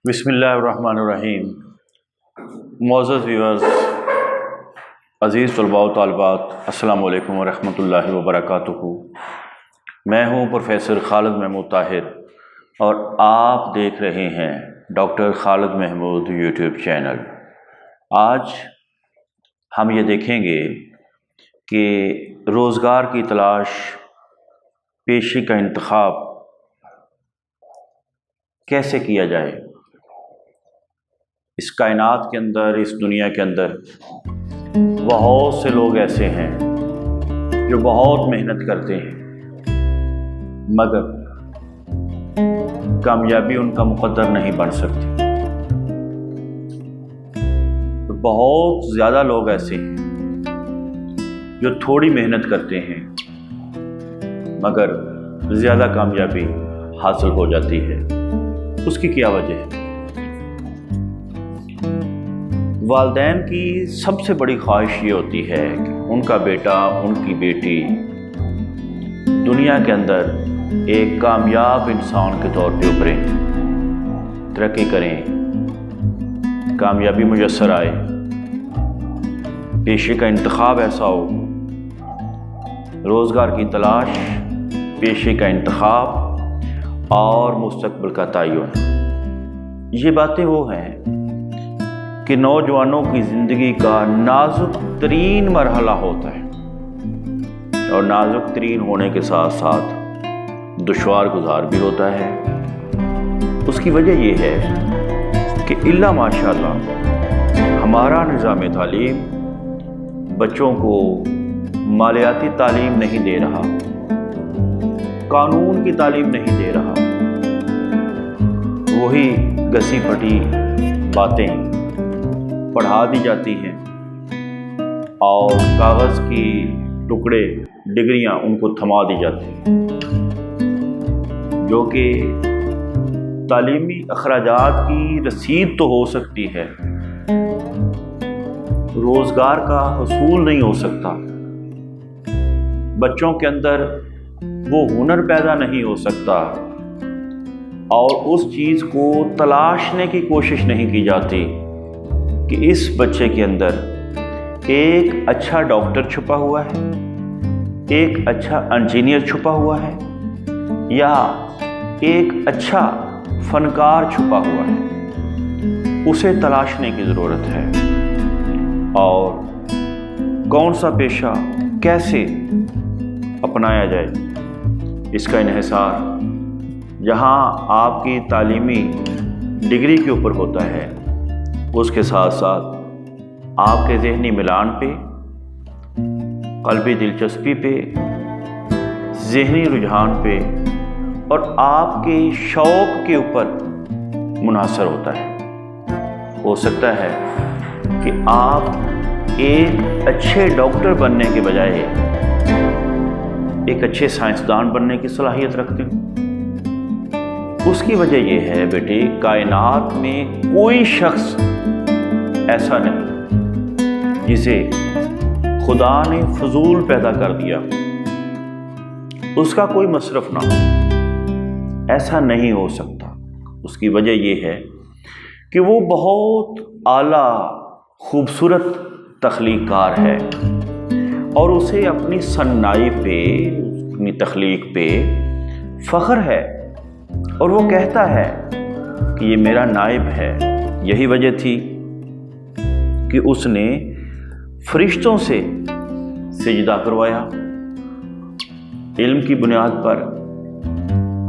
बिस्मिल्लाहिर्रहमानिर्रहीम। मुअज़्ज़ज़ व्यूअर्स, अज़ीज़ तलबा व तालिबात, अस्सलामु अलैकुम व रहमतुल्लाहि व बरकातुहू। मैं हूँ प्रोफेसर खालिद महमूद ताहिर और आप देख रहे हैं doctor Khalid Mahmood YouTube channel. आज हम ये देखेंगे कि रोज़गार की तलाश, पेशे का इंतखाब कैसे किया जाए। इस कायनात के अंदर, इस दुनिया के अंदर बहुत से लोग ऐसे हैं जो बहुत मेहनत करते हैं, मगर कामयाबी उनका मुकद्दर नहीं बन सकती। तो बहुत ज़्यादा लोग ऐसे हैं जो थोड़ी मेहनत करते हैं मगर ज़्यादा कामयाबी हासिल हो जाती है। उसकी क्या वजह है? वालिदैन की सबसे बड़ी ख्वाहिश ये होती है कि उनका बेटा, उनकी बेटी दुनिया के अंदर एक कामयाब इंसान के तौर पे उभरें, तरक्की करें, कामयाबी मुयस्सर आए, पेशे का इंतखाब ऐसा हो, रोज़गार की तलाश, पेशे का इंतखाब और मुस्तक़बिल का तयन। ये बातें वो हैं कि नौजवानों की ज़िंदगी का नाजुक तरीन मरहला होता है और नाजुक तरीन होने के साथ साथ दुश्वार गुजार भी होता है। उसकी वजह यह है कि इल्ला माशाअल्लाह हमारा निज़ाम तालीम बच्चों को मालियाती तालीम नहीं दे रहा, कानून की तालीम नहीं दे रहा। वही घसी फटी बातें पढ़ा दी जाती हैं और कागज़ की टुकड़े, डिग्रियां उनको थमा दी जाती हैं, जो कि तालीमी अखराजात की रसीद तो हो सकती है, रोज़गार का हसूल नहीं हो सकता। बच्चों के अंदर वो हुनर पैदा नहीं हो सकता और उस चीज़ को तलाशने की कोशिश नहीं की जाती कि इस बच्चे के अंदर एक अच्छा डॉक्टर छुपा हुआ है, एक अच्छा इंजीनियर छुपा हुआ है या एक अच्छा फनकार छुपा हुआ है। उसे तलाशने की ज़रूरत है और कौन सा पेशा कैसे अपनाया जाए, इसका इन्हिसार जहाँ आपकी तालीमी डिग्री के ऊपर होता है, उसके साथ साथ आपके ज़हनी मिलान पे, क़ल्बी दिलचस्पी पे, ज़हनी रुझान पे और आपके शौक़ के ऊपर मुनहसर होता है। हो सकता है कि आप एक अच्छे डॉक्टर बनने के बजाय एक अच्छे साइंसदान बनने की सलाहियत रखते हो। उसकी वजह यह है बेटे, कायनात में कोई शख्स ऐसा नहीं जिसे खुदा ने फजूल पैदा कर दिया, उसका कोई मसरफ ना हो, ऐसा नहीं हो सकता। उसकी वजह यह है कि वो बहुत आला खूबसूरत तख्लीक़कार है और उसे अपनी सन्नाई पे, अपनी तख्लीक पे फ़ख्र है और वो कहता है कि ये मेरा नाइब है। यही वजह थी कि उसने फरिश्तों से सिजदा करवाया, इल्म की बुनियाद पर,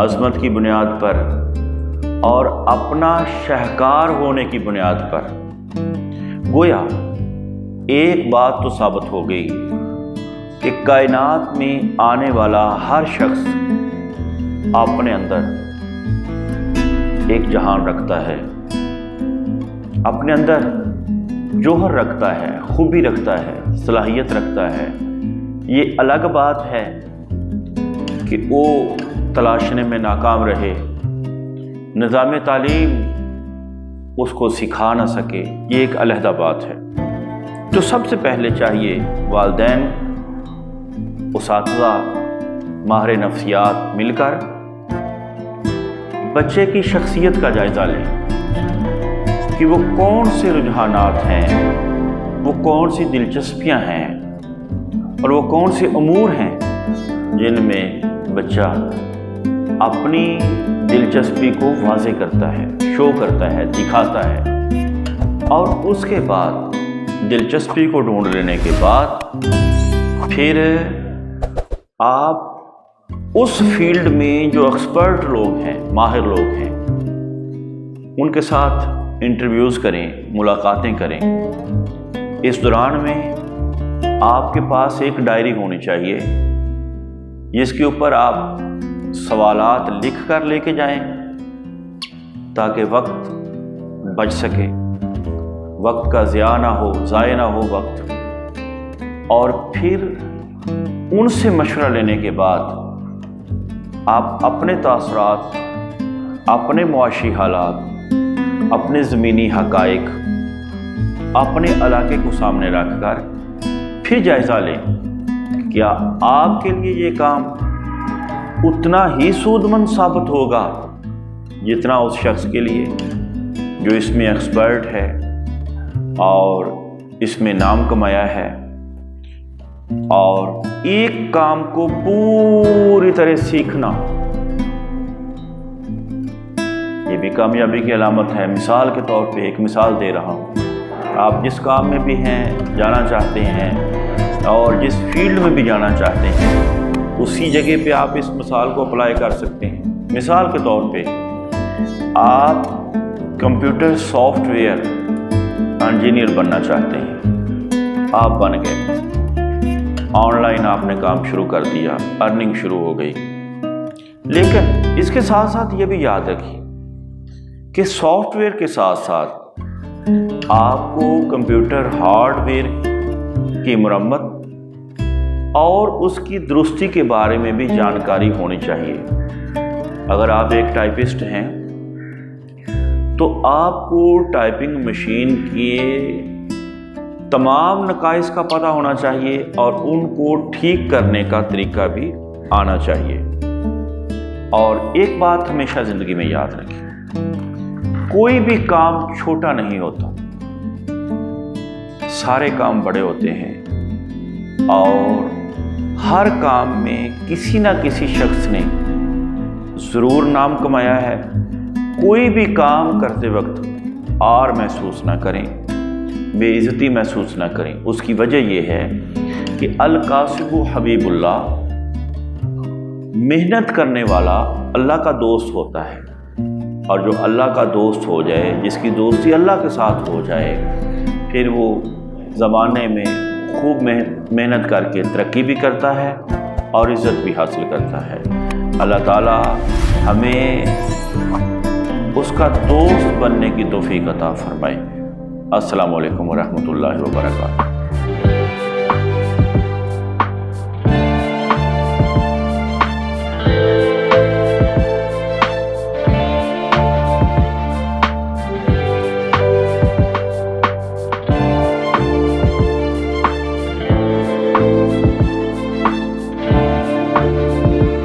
अज़मत की बुनियाद पर और अपना शाहकार होने की बुनियाद पर। गोया एक बात तो साबित हो गई कि कायनात में आने वाला हर शख्स अपने अंदर एक जहान रखता है, अपने अंदर जौहर रखता है, खूबी रखता है, सलाहियत रखता है। ये अलग बात है कि वो तलाशने में नाकाम रहे, निज़ाम तालीम उसको सिखा ना सके, ये एक अलहदा बात है। तो सबसे पहले चाहिए वालिदैन, उसातिज़ा, माहिर नफ्सियात मिलकर बच्चे की शख्सियत का जायज़ा लें। کہ وہ کون سے رجحانات ہیں، وہ کون سی دلچسپیاں ہیں اور وہ کون سے امور ہیں جن میں بچہ اپنی دلچسپی کو واضح کرتا ہے، شو کرتا ہے، دکھاتا ہے، اور اس کے بعد دلچسپی کو ڈھونڈ لینے کے بعد پھر آپ اس فیلڈ میں جو ایکسپرٹ لوگ ہیں، ماہر لوگ ہیں، ان کے ساتھ انٹرویوز کریں، ملاقاتیں کریں۔ اس دوران میں آپ کے پاس ایک ڈائری ہونی چاہیے جس کے اوپر آپ سوالات لکھ کر لے کے جائیں تاکہ وقت بچ سکے، وقت کا ضائع نہ ہو وقت۔ اور پھر ان سے مشورہ لینے کے بعد آپ اپنے تاثرات، اپنے معاشی حالات، اپنے زمینی حقائق، اپنے علاقے کو سامنے رکھ کر پھر جائزہ لیں، کیا آپ کے لیے یہ کام اتنا ہی سود مند ثابت ہوگا جتنا اس شخص کے لیے جو اس میں ایکسپرٹ ہے اور اس میں نام کمایا ہے اور ایک کام کو پوری طرح سیکھنا۔ یہ بھی کامیابی کی علامت ہے۔ مثال کے طور پہ ایک مثال دے رہا ہوں، آپ جس کام میں بھی ہیں، جانا چاہتے ہیں اور جس فیلڈ میں بھی جانا چاہتے ہیں، اسی جگہ پہ آپ اس مثال کو اپلائی کر سکتے ہیں۔ مثال کے طور پہ آپ کمپیوٹر سافٹ ویئر انجینئر بننا چاہتے ہیں، آپ بن گئے، آن لائن آپ نے کام شروع کر دیا، ارننگ شروع ہو گئی۔ لیکن اس کے ساتھ ساتھ یہ بھی یاد رکھیے کہ سافٹ ویئر کے ساتھ ساتھ آپ کو کمپیوٹر ہارڈ ویئر کی مرمت اور اس کی درستی کے بارے میں بھی جانکاری ہونی چاہیے۔ اگر آپ ایک ٹائپسٹ ہیں تو آپ کو ٹائپنگ مشین کے تمام نقائص کا پتہ ہونا چاہیے اور ان کو ٹھیک کرنے کا طریقہ بھی آنا چاہیے۔ اور ایک بات ہمیشہ زندگی میں یاد رکھیں، کوئی بھی کام چھوٹا نہیں ہوتا، سارے کام بڑے ہوتے ہیں، اور ہر کام میں کسی نہ کسی شخص نے ضرور نام کمایا ہے۔ کوئی بھی کام کرتے وقت آر محسوس نہ کریں، بے عزتی محسوس نہ کریں۔ اس کی وجہ یہ ہے کہ الکاسب حبیب اللہ، محنت کرنے والا اللہ کا دوست ہوتا ہے، اور جو اللہ کا دوست ہو جائے، جس کی دوستی اللہ کے ساتھ ہو جائے، پھر وہ زمانے میں خوب محنت کر کے ترقی بھی کرتا ہے اور عزت بھی حاصل کرتا ہے۔ اللہ تعالی ہمیں اس کا دوست بننے کی توفیق عطا فرمائے۔ السلام علیکم ورحمۃ اللہ وبرکاتہ۔